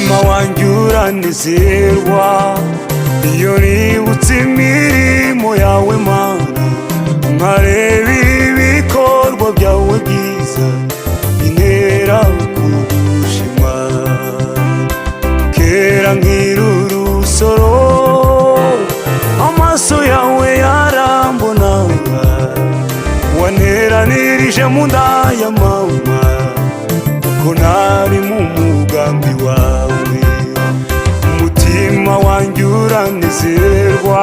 umutima wanjye uranezerwa iyo nibutse imirimo yawe Mana, nkareba ibikorwa byawe byiza bintera kugushima. Kera nkiri urusoro amaso yawe yarambonaga, wanteranirije mu nda ya mama ko nari mu mugambi wawe. Umutima wanjye uranezerwa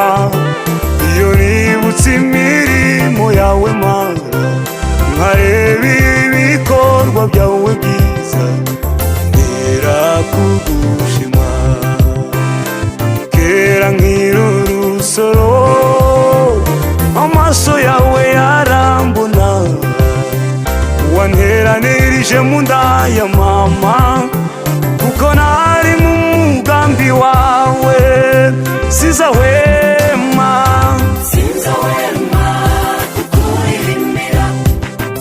iyo nibutse imirimo yawe Mana, nkareba ibikorwa byawe byiza ntera kugushima. Kera nkiri urusoro amaso yawe yarambonaga, wanteranirije mu nda ya mama kuko nari mu mugambi wawe. Sinzahwema kukuririmbira,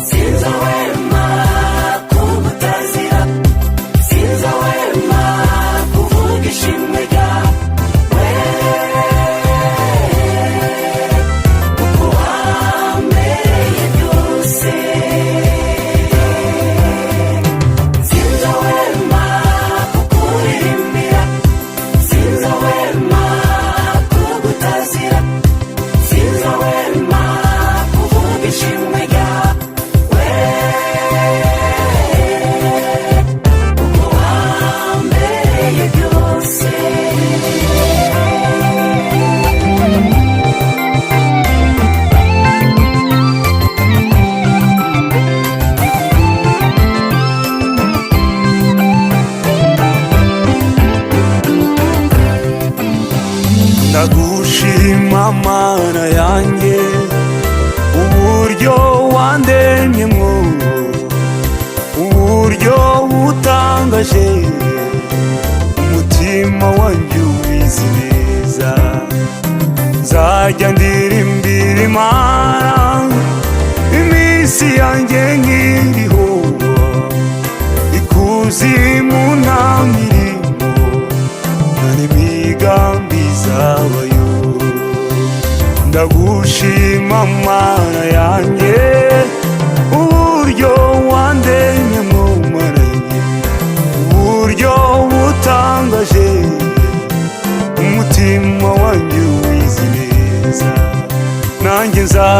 sinzahwema kugutazira, sinzahwema kuvuga ishimwe ryawe kuko wambereye byose. Sinzahwema kukuririmbira, sinzahwema kugutazira, sinzahwema kuvuga ishimwe ryawe kuko wambereye byose. ndagushima Mana yanjye uburyo wandemyemo, uburyo butangaje umutima wanjye ubizi neza. Nzajya ndirimbira Imana iminsi yanjye nkiriho, ikuzimu nta mirimo nta n'imigambi zabayo. Ndagushima Mana